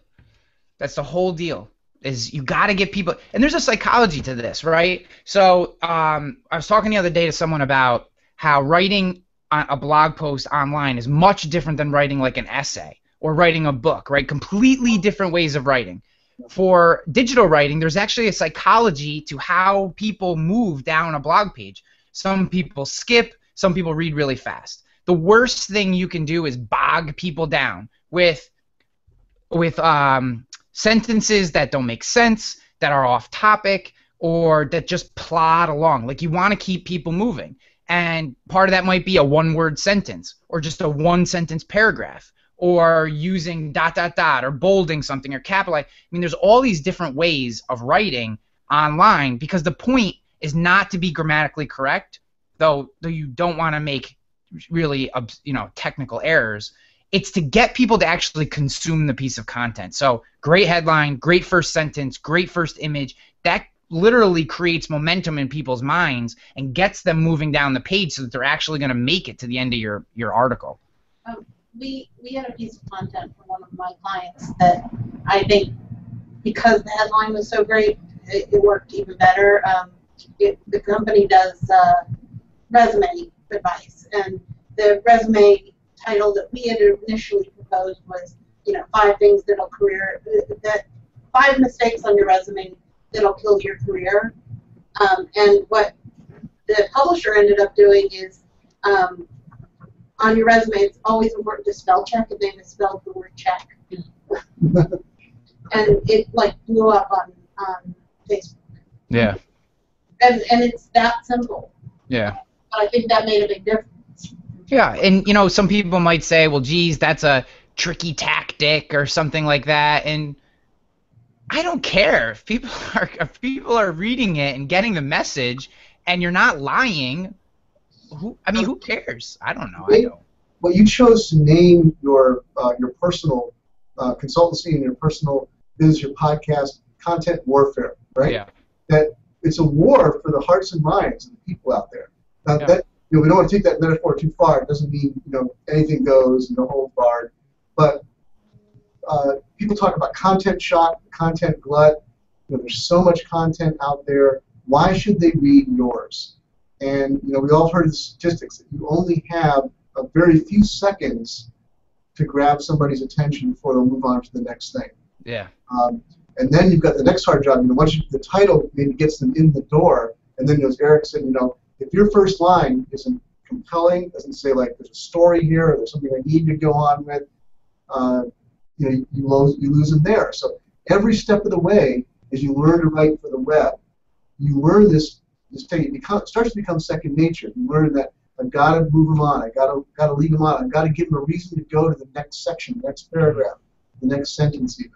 Is you got to get people, and there's a psychology to this, right? So I was talking the other day to someone about how writing a blog post online is much different than writing like an essay or writing a book, right? Completely different ways of writing. For digital writing, there's actually a psychology to how people move down a blog page. Some people skip, some people read really fast. The worst thing you can do is bog people down with sentences that don't make sense, that are off topic, or that just plod along. Like, you want to keep people moving. And part of that might be a one-word sentence, or just a one-sentence paragraph, or using ... or bolding something, or capitalizing. I mean, there's all these different ways of writing online, because the point is not to be grammatically correct, though you don't want to make really technical errors. It's to get people to actually consume the piece of content. So great headline, great first sentence, great first image. That literally creates momentum in people's minds and gets them moving down the page so that they're actually going to make it to the end of your article. We had a piece of content for one of my clients that I think, because the headline was so great, it worked even better. The company does resume advice, and the resume title that we had initially proposed was, 5 things that'll that 5 mistakes on your resume that'll kill your career. And what the publisher ended up doing is, on your resume, it's always important to spell check, and they misspelled the word check. And it blew up on Facebook. Yeah. And it's that simple. Yeah. But I think that made a big difference. Yeah, and some people might say, well, geez, that's a tricky tactic or something like that, and I don't care if people are reading it and getting the message, and you're not lying. Who cares? I don't know. I don't. Well, you chose to name your personal consultancy and your personal business, your podcast, Content Warfare, right? Yeah. That it's a war for the hearts and minds of the people out there. Now, Yeah. that we don't want to take that metaphor too far. It doesn't mean anything goes and no holds barred. But people talk about content shock, content glut. There's so much content out there. Why should they read yours? And we all heard the statistics that you only have a very few seconds to grab somebody's attention before they'll move on to the next thing. Yeah. And then you've got the next hard job. Once the title maybe gets them in the door, and then as Eric said, if your first line isn't compelling, doesn't say there's a story here or there's something I need to go on with, you lose them there. So every step of the way, as you learn to write for the web, you learn this thing. It starts to become second nature. You learn that I've got to move them on. I got to leave them on. I've got to give them a reason to go to the next section, the next paragraph, the next sentence even.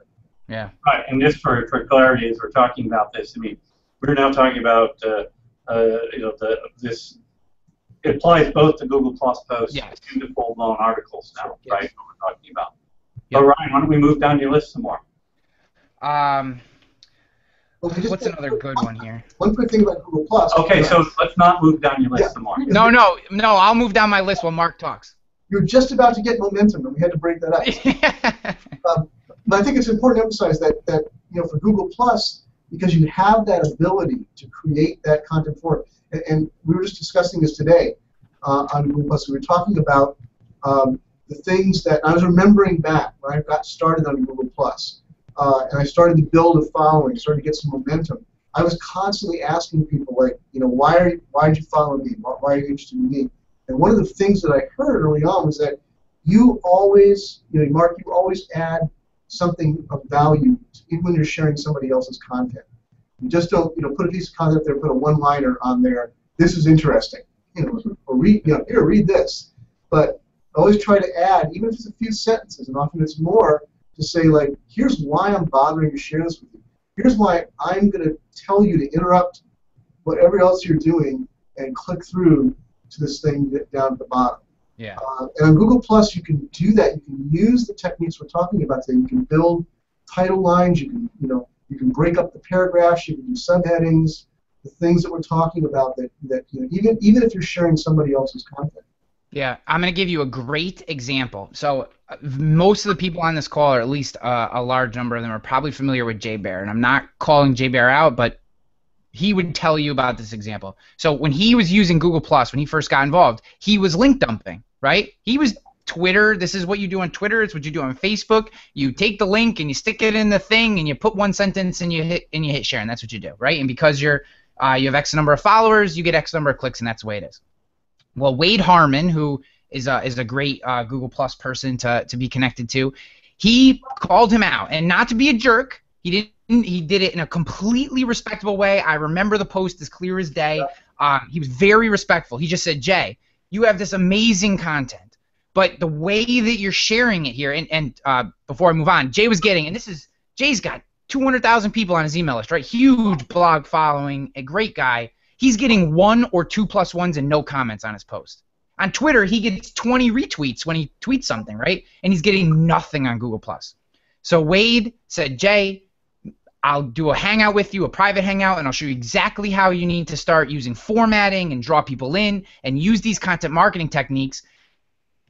Yeah. Right, and just for clarity, as we're talking about this, we're now talking about this. It applies both to Google Plus posts Yes. and to full-blown articles now, Yes. right? What we're talking about. Yep. So Ryan, why don't we move down your list some more? What's another good one here? One quick thing about Google Plus. Okay, so let's not move down your list some more. No, I'll move down my list while Mark talks. You're just about to get momentum, and we had to break that up. But I think it's important to emphasize that for Google Plus, because you have that ability to create that content for it, and we were just discussing this today on Google Plus. We were talking about the things that I was remembering back when I got started on Google Plus, and I started to build a following, started to get some momentum. I was constantly asking people why did you follow me? Why are you interested in me? And one of the things that I heard early on was that you always, Mark, you always add something of value, even when you're sharing somebody else's content. You just don't, put a piece of content there, put a one-liner on there. This is interesting, or read, here, read this. But always try to add, even if it's a few sentences, and often it's more, to say here's why I'm bothering to share this with you. Here's why I'm going to tell you to interrupt whatever else you're doing and click through to this thing down at the bottom. Yeah. And on Google Plus, you can do that. You can use the techniques we're talking about today. You can build title lines. You can, you can break up the paragraphs. You can do subheadings. The things that we're talking about that even if you're sharing somebody else's content. Yeah, I'm going to give you a great example. So most of the people on this call, or at least a large number of them, are probably familiar with Jay Bear. And I'm not calling Jay Bear out, but he would tell you about this example. So when he was using Google Plus, when he first got involved, he was link dumping, right? He was Twitter. This is what you do on Twitter. It's what you do on Facebook. You take the link and you stick it in the thing and you put one sentence and you hit share, and that's what you do, right? And because you have X number of followers, you get X number of clicks, and that's the way it is. Well, Wade Harmon, who is a great Google Plus person to be connected to, he called him out, and not to be a jerk. He did it in a completely respectable way. I remember the post as clear as day. He was very respectful. He just said, Jay, you have this amazing content, but the way that you're sharing it here, and before I move on, Jay was getting, and Jay's got 200,000 people on his email list, right? Huge blog following, a great guy. He's getting 1 or 2+1s and no comments on his post. On Twitter, he gets 20 retweets when he tweets something, right? And he's getting nothing on Google+. So Wade said, Jay, I'll do a hangout with you, a private hangout, and I'll show you exactly how you need to start using formatting and draw people in and use these content marketing techniques.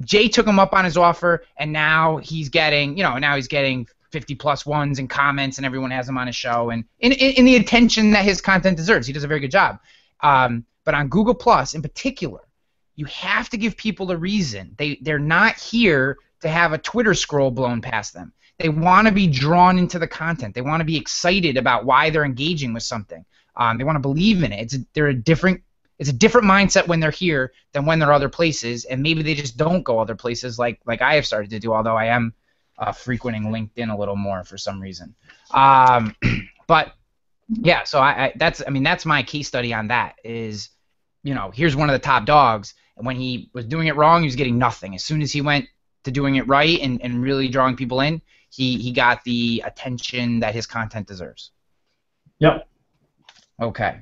Jay took him up on his offer, and now he's getting, 50+1s and comments, and everyone has him on his show, and in the attention that his content deserves. He does a very good job. But on Google Plus in particular, you have to give people a reason. They're not here to have a Twitter scroll blown past them. They want to be drawn into the content. They want to be excited about why they're engaging with something. They want to believe in it. It's a different mindset when they're here than when they're other places, and maybe they just don't go other places like I have started to do, although I am frequenting LinkedIn a little more for some reason. But yeah, so that's my case study on that is, here's one of the top dogs, and when he was doing it wrong, he was getting nothing. As soon as he went to doing it right and really drawing people in, he got the attention that his content deserves. Yep. Okay.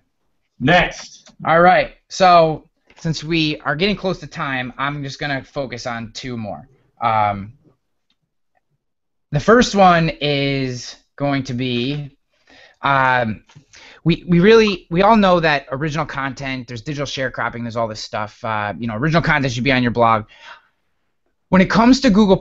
Next. All right. So since we are getting close to time, I'm just going to focus on two more. The first one is going to be we all know that original content, there's digital sharecropping, there's all this stuff. Original content should be on your blog. When it comes to Google+,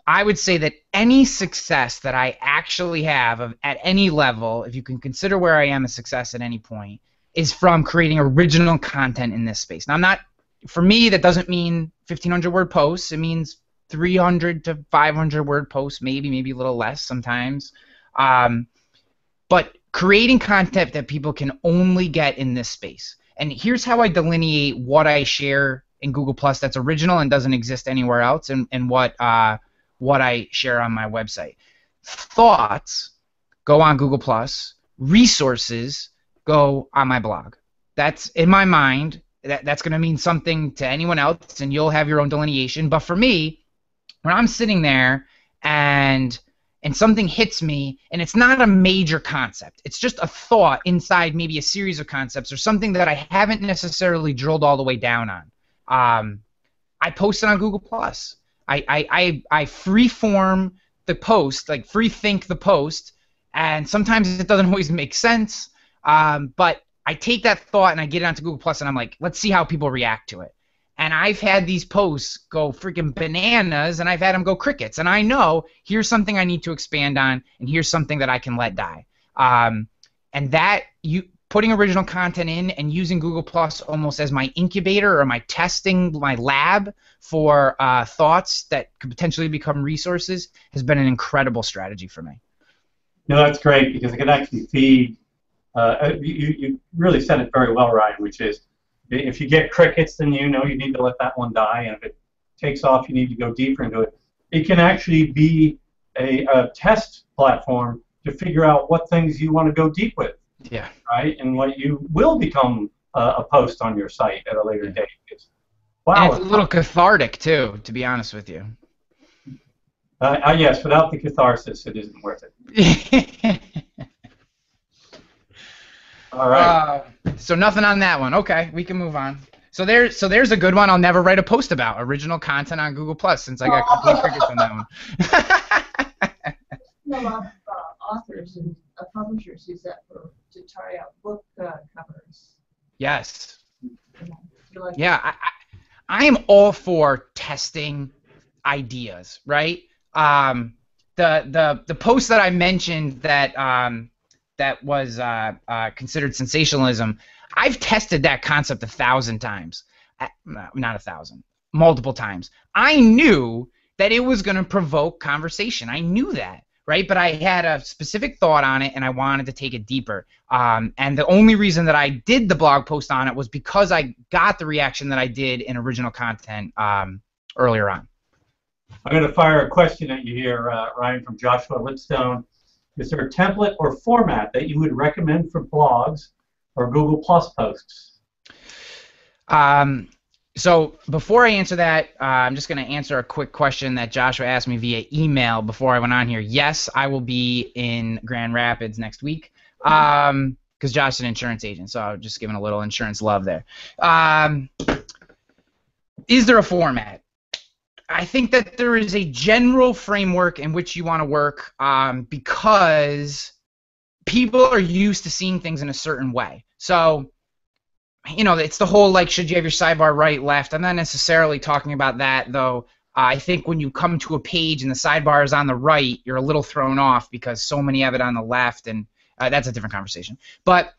I would say that any success that I actually have at any level, if you can consider where I am a success at any point, is from creating original content in this space. Now, for me, that doesn't mean 1,500 word posts. It means 300 to 500 word posts, maybe a little less sometimes. But creating content that people can only get in this space. And here's how I delineate what I share in Google+ that's original and doesn't exist anywhere else, and what I share on my website. Thoughts go on Google+. Resources go on my blog. That's, in my mind, that's going to mean something to anyone else, and you'll have your own delineation. But for me, when I'm sitting there and something hits me, and it's not a major concept, it's just a thought inside maybe a series of concepts or something that I haven't necessarily drilled all the way down on, I post it on Google+. I free-form the post, like free-think the post, and sometimes it doesn't always make sense, but I take that thought and I get it onto Google+, and I'm like, let's see how people react to it. And I've had these posts go freaking bananas, and I've had them go crickets, and I know here's something I need to expand on, and here's something that I can let die. And that, putting original content in and using Google+ almost as my incubator or my lab for thoughts that could potentially become resources has been an incredible strategy for me. No, that's great, because it can actually feed. You really said it very well, Ryan, which is if you get crickets, then you need to let that one die, and if it takes off, you need to go deeper into it. It can actually be a test platform to figure out what things you want to go deep with. Yeah. Right, and what you will become a post on your site at a later date. Wow. And it's a little cathartic too, to be honest with you. Yes, without the catharsis, it isn't worth it. All right. So nothing on that one. Okay, we can move on. So there's a good one I'll never write a post about. Original content on Google+, since I got complete crickets on that one. A lot of authors and publishers use that to try out book covers. Yes. Like yeah, I am all for testing ideas, right? The post that I mentioned that was considered sensationalism, I've tested that concept 1,000 times. Not 1,000, multiple times. I knew that it was going to provoke conversation. I knew that. Right, but I had a specific thought on it, and I wanted to take it deeper. And the only reason that I did the blog post on it was because I got the reaction that I did in original content earlier on. I'm going to fire a question at you here, Ryan, from Joshua Lipstone. Is there a template or format that you would recommend for blogs or Google+ posts? So before I answer that, I'm just going to answer a quick question that Joshua asked me via email before I went on here. Yes, I will be in Grand Rapids next week because Josh is an insurance agent, so I'm just giving a little insurance love there. Is there a format? I think that there is a general framework in which you want to work because people are used to seeing things in a certain way. So it's the whole, like, should you have your sidebar right, left? I'm not necessarily talking about that, though. I think when you come to a page and the sidebar is on the right, you're a little thrown off because so many have it on the left, and that's a different conversation. But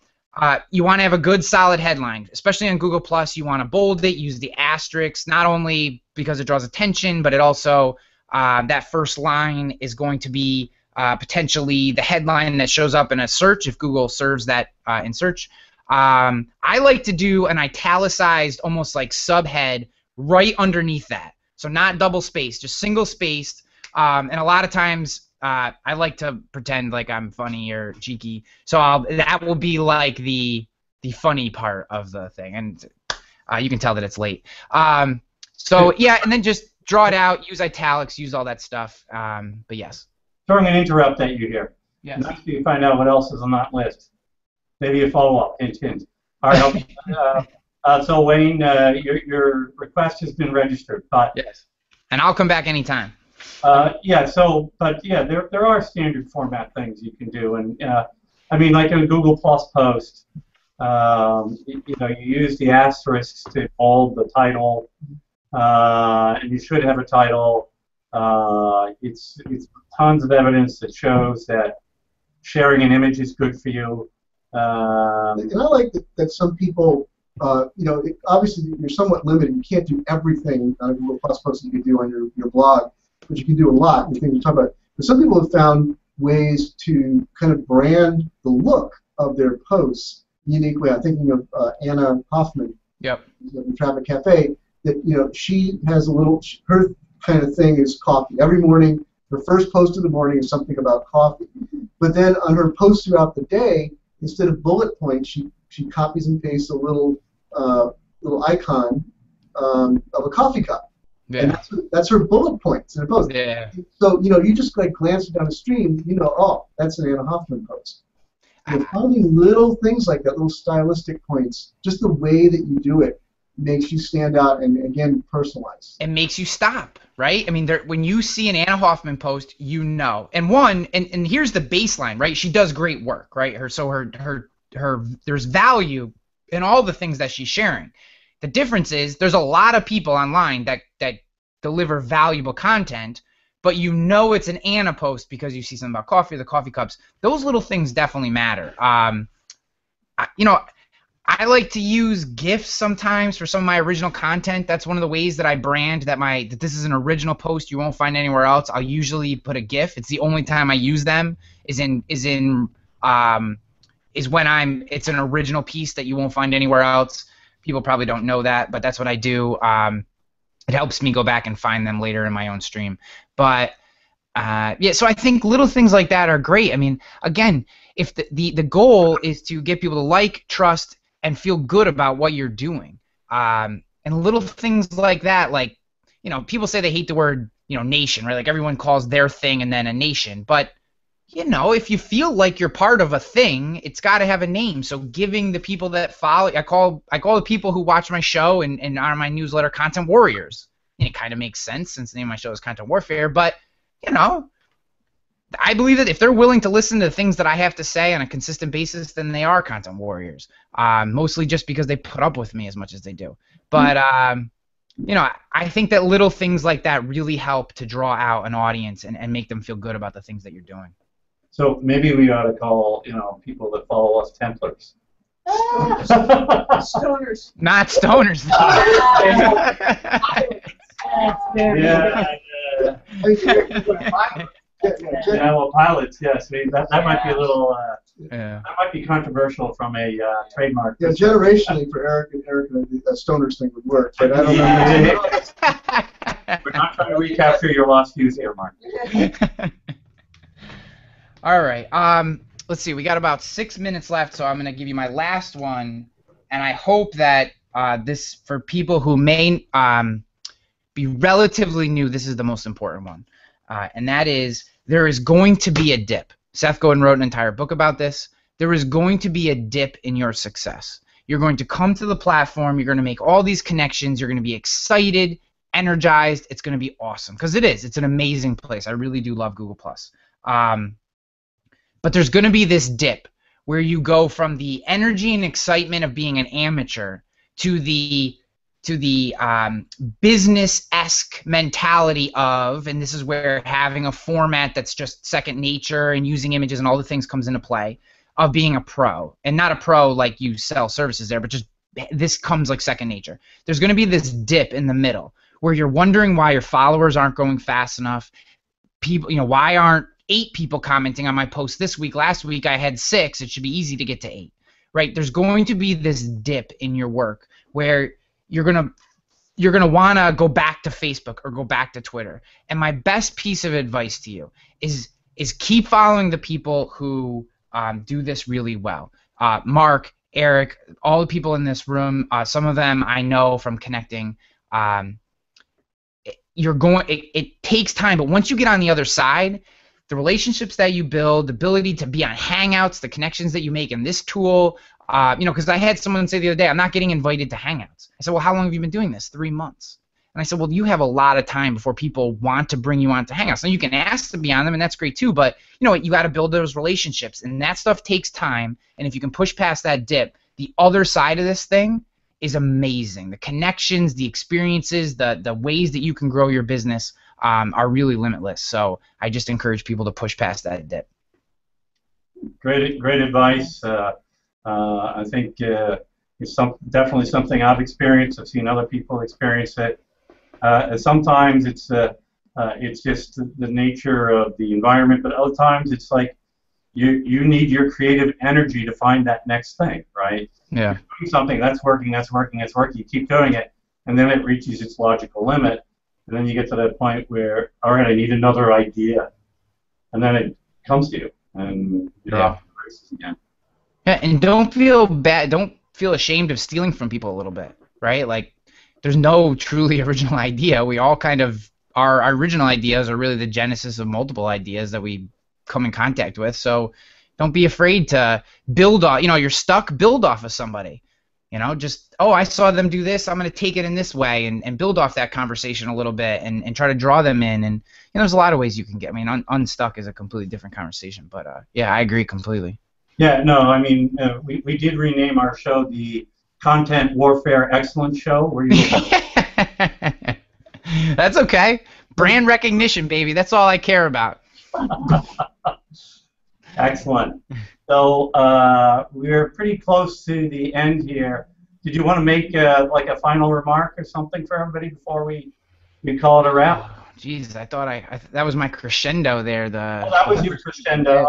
You want to have a good, solid headline, especially on Google+. You want to bold it, use the asterisk, not only because it draws attention, but it also, that first line is going to be potentially the headline that shows up in a search if Google serves that in search. I like to do an italicized, almost like subhead right underneath that. So not double spaced, just single spaced. And a lot of times I like to pretend like I'm funny or cheeky. So that will be like the funny part of the thing. And you can tell that it's late. So yeah, and then just draw it out, use italics, use all that stuff. But yes. Throwing an interrupt at you here. Yes. Next you find out what else is on that list. Maybe a follow-up. Hint, hint. All right. So Wayne, your request has been registered. But yes. And I'll come back anytime. Yeah. So, but yeah, there are standard format things you can do, and I mean, like in a Google Plus post, you use the asterisks to bold the title, and you should have a title. It's tons of evidence that shows that sharing an image is good for you. And I like that some people, obviously you're somewhat limited. You can't do everything on a Google Plus post that you can do on your blog, but you can do a lot. The things you're talking about. But some people have found ways to kind of brand the look of their posts uniquely. I'm thinking of Anna Hoffman. Yep. From Traffic Cafe. That she has her kind of thing is coffee. Every morning, her first post of the morning is something about coffee. But then on her posts throughout the day, instead of bullet points, she copies and pastes a little icon of a coffee cup. Yeah. And that's her bullet points in a post. Yeah. So you just like glancing down the stream, oh, that's an Anna Hoffman post. Finding little things like that, little stylistic points, just the way that you do it makes you stand out and again personalize. It makes you stop, right? I mean, when you see an Anna Hoffman post, and and here's the baseline, right? She does great work, right? There's value in all the things that she's sharing. The difference is there's a lot of people online that deliver valuable content, but it's an Anna post because you see something about coffee or the coffee cups. Those little things definitely matter. I like to use GIFs sometimes for some of my original content. That's one of the ways that I brand that this is an original post you won't find anywhere else. I'll usually put a GIF. It's the only time I use them is when it's an original piece that you won't find anywhere else. People probably don't know that, but that's what I do. It helps me go back and find them later in my own stream. But yeah, so I think little things like that are great. I mean, again, if the goal is to get people to like, trust, and feel good about what you're doing, and little things like that, like people say they hate the word nation, right? Like everyone calls their thing and then a nation, but if you feel like you're part of a thing, it's got to have a name. So giving the people that follow, I call the people who watch my show and are on my newsletter content warriors. And it kind of makes sense since the name of my show is Content Warfare, but I believe that if they're willing to listen to the things that I have to say on a consistent basis, then they are content warriors. Mostly just because they put up with me as much as they do. But I think that little things like that really help to draw out an audience and make them feel good about the things that you're doing. So maybe we ought to call people that follow us Templars. Stoners. Not stoners. Yeah, well, pilots, yes. That might be a little. That might be controversial from a trademark. Yeah, generationally for Eric and the stoners thing would work, but I don't know. We're not trying to recapture your lost views here, Mark. All right. Let's see. We got about 6 minutes left, so I'm going to give you my last one, and I hope that this, for people who may be relatively new, this is the most important one. And that is, there is going to be a dip. Seth Godin wrote an entire book about this. There is going to be a dip in your success. You're going to come to the platform. You're going to make all these connections. You're going to be excited, energized. It's going to be awesome because it is. It's an amazing place. I really do love Google+. But there's going to be this dip where you go from the energy and excitement of being an amateur to the business-esque mentality of, and this is where having a format that's just second nature and using images and all the things comes into play, of being a pro, and not a pro like you sell services there, but just this comes like second nature. There's going to be this dip in the middle where you're wondering why your followers aren't going fast enough. People, why aren't 8 people commenting on my post this week? Last week I had 6. It should be easy to get to 8, right? There's going to be this dip in your work where you're gonna want to go back to Facebook or go back to Twitter. And my best piece of advice to you is keep following the people who do this really well. Mark, Eric, all the people in this room, some of them I know from connecting. It takes time, but once you get on the other side, the relationships that you build, the ability to be on Hangouts, the connections that you make in this tool, because I had someone say the other day, I'm not getting invited to Hangouts. I said, well, how long have you been doing this? 3 months. And I said, well, you have a lot of time before people want to bring you onto Hangouts. Now, you can ask to be on them, and that's great too, but you got to build those relationships, and that stuff takes time, and if you can push past that dip, the other side of this thing is amazing. The connections, the experiences, the ways that you can grow your business are really limitless. So I just encourage people to push past that dip. Great advice. I think it's definitely something I've experienced. I've seen other people experience it. Sometimes it's just the nature of the environment, but other times it's like you need your creative energy to find that next thing, right? Yeah. You're doing something that's working. You keep doing it, and then it reaches its logical limit, and then you get to that point where, all right, I need another idea, and then it comes to you, and you're off to the races again. Yeah, and don't feel bad. Don't feel ashamed of stealing from people a little bit, right? Like, there's no truly original idea. We all kind of, our original ideas are really the genesis of multiple ideas that we come in contact with. So don't be afraid to build off. You're stuck. Build off of somebody. Just, I saw them do this. I'm going to take it in this way and build off that conversation a little bit and try to draw them in. And there's a lot of ways you can get. I mean, unstuck is a completely different conversation. But yeah, I agree completely. Yeah, no, I mean, we did rename our show the Content Warfare Excellence Show. Where you That's okay. Brand recognition, baby. That's all I care about. Excellent. So we're pretty close to the end here. Did you want to make like a final remark or something for everybody before we call it a wrap? Jesus, I thought that was my crescendo there. That was your crescendo.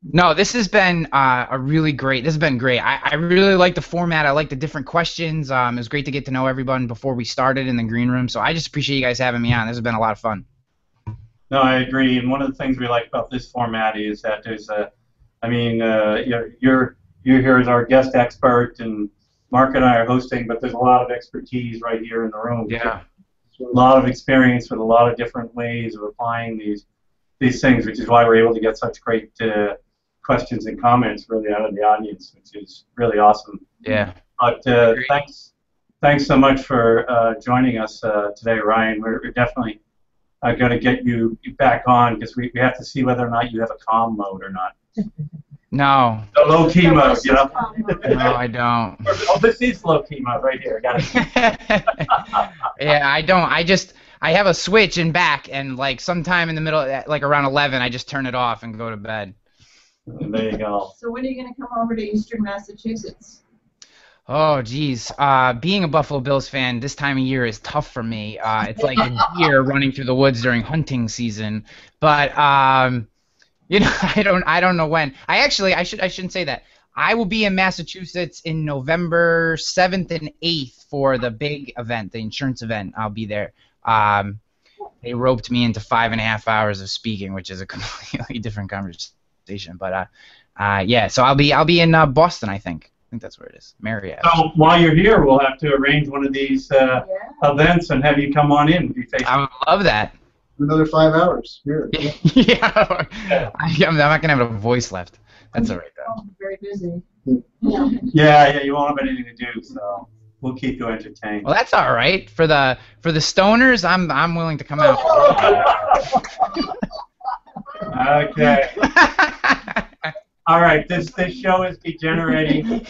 No, this has been this has been great. I really like the format. I like the different questions. It was great to get to know everyone before we started in the green room. So I just appreciate you guys having me on. This has been a lot of fun. No, I agree. And one of the things we like about this format is that there's you're here as our guest expert, and Mark and I are hosting, but there's a lot of expertise right here in the room. Yeah. A lot of experience with a lot of different ways of applying these things, which is why we're able to get such great questions and comments really out of the audience, which is really awesome. Yeah. But thanks so much for joining us today, Ryan. We're definitely going to get you back on because we have to see whether or not you have a calm mode or not. No. The low key mode, No, I don't. Oh, this is low key mode right here. Got it. Yeah, I don't. I have a switch in back, and like sometime in the middle, like around 11, I just turn it off and go to bed. There you go. So when are you going to come over to Eastern Massachusetts? Oh, geez. Being a Buffalo Bills fan this time of year is tough for me. It's like a deer running through the woods during hunting season. But I don't know when. I shouldn't say that. I will be in Massachusetts in November 7th and 8th for the big event, the insurance event. I'll be there. They roped me into 5.5 hours of speaking, which is a completely different conversation. But yeah, so I'll be in Boston, I think. I think that's where it is. Marriott. So while you're here, we'll have to arrange one of these events and have you come on in. I would love that. Another 5 hours here. Yeah. I'm not gonna have a voice left. That's all right though. Oh, very busy. Yeah, you won't have anything to do, so we'll keep you entertained. Well, that's all right. For the stoners, I'm willing to come out. Okay. All right, this show is degenerating.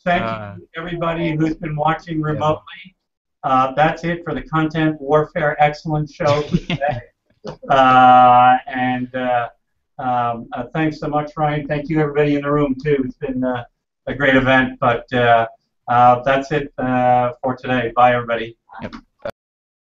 Thank you, everybody who's been watching remotely. That's it for the Content Warfare Excellence Show for today. And Thanks so much, Ryan. Thank you, everybody in the room, too. It's been a great event, but that's it for today. Bye, everybody. Yep.